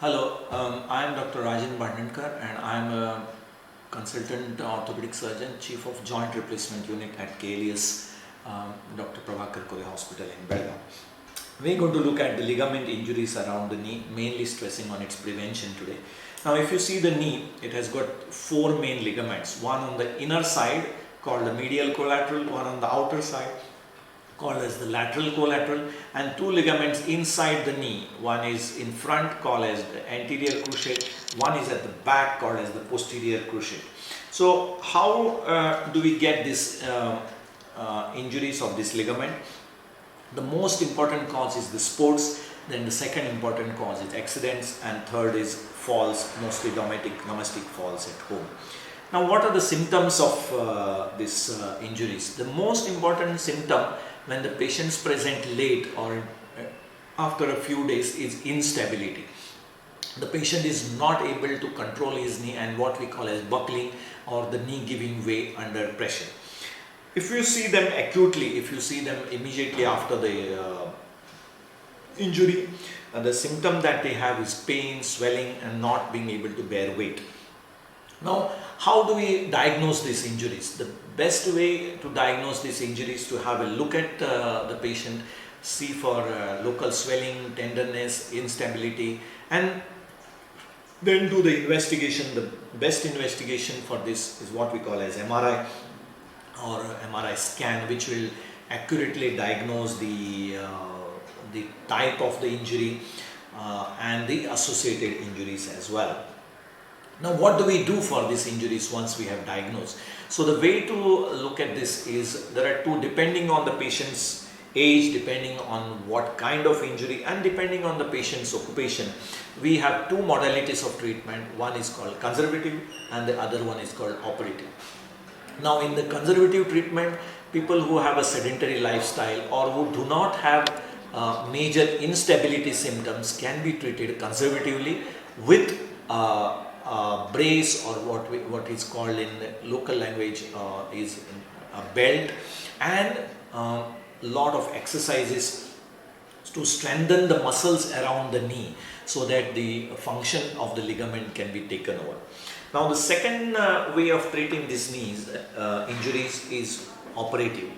Hello, I am Dr. Rajendra Bhandankar and I am a consultant orthopedic surgeon, chief of joint replacement unit at KLES Dr. Prabhakar Hospital in Belgaum. We are going to look at the ligament injuries around the knee, mainly stressing on its prevention today. Now if you see the knee, it has got four main ligaments, one on the inner side called the medial collateral, one on the outer side called as the lateral collateral, and two ligaments inside the knee. One is in front called as the anterior cruciate, one is at the back called as the posterior cruciate. So how do we get this injuries of this ligament? The most important cause is the sports, then the second important cause is accidents, and third is falls, mostly domestic falls at home. Now what are the symptoms of these injuries? The most important symptom when the patients present late or after a few days is instability. The patient is not able to control his knee and what we call as buckling or the knee giving way under pressure. If you see them acutely, if you see them immediately after the injury, the symptom that they have is pain, swelling and not being able to bear weight. Now, how do we diagnose these injuries? The best way to diagnose these injuries is to have a look at the patient, see for local swelling, tenderness, instability, and then do the investigation. The best investigation for this is what we call as MRI or MRI scan, which will accurately diagnose the type of the injury and the associated injuries as well. Now what do we do for these injuries once we have diagnosed? So the way to look at this is there are two, depending on the patient's age, depending on what kind of injury and depending on the patient's occupation, we have two modalities of treatment. One is called conservative and the other one is called operative. Now in the conservative treatment, people who have a sedentary lifestyle or who do not have major instability symptoms can be treated conservatively with brace or what is called in local language is a belt and lot of exercises to strengthen the muscles around the knee so that the function of the ligament can be taken over. Now the second way of treating these knees injuries is operative.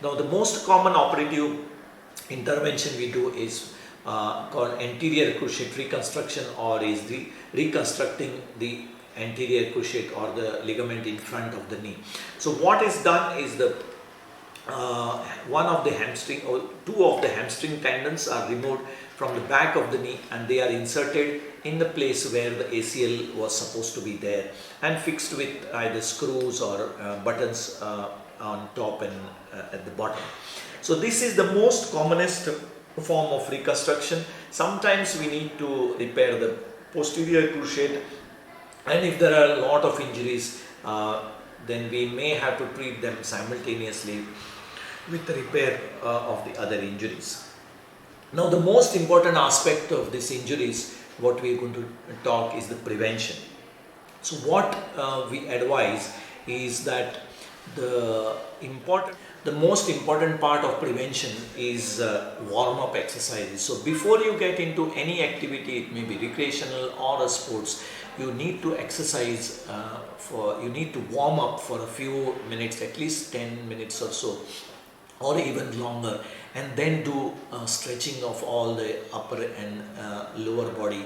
Now the most common operative intervention we do is called anterior cruciate reconstruction, or is the reconstructing the anterior cruciate or the ligament in front of the knee. So what is done is the one of the hamstring or two of the hamstring tendons are removed from the back of the knee and they are inserted in the place where the ACL was supposed to be there and fixed with either screws or buttons on top and at the bottom. So this is the most commonest form of reconstruction. Sometimes we need to repair the posterior cruciate, and if there are a lot of injuries, then we may have to treat them simultaneously with the repair of the other injuries. Now the most important aspect of these injuries, what we are going to talk, is the prevention. So what we advise is that the most important part of prevention is warm-up exercises. So before you get into any activity, it may be recreational or a sports, you need to exercise you need to warm up for a few minutes, at least 10 minutes or so, or even longer, and then do stretching of all the upper and lower body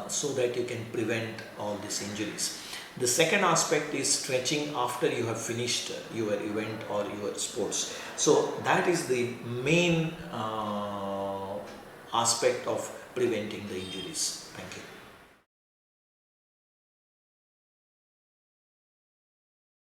so that you can prevent all these injuries. The second aspect is stretching after you have finished your event or your sports. So that is the main aspect of preventing the injuries. Thank you.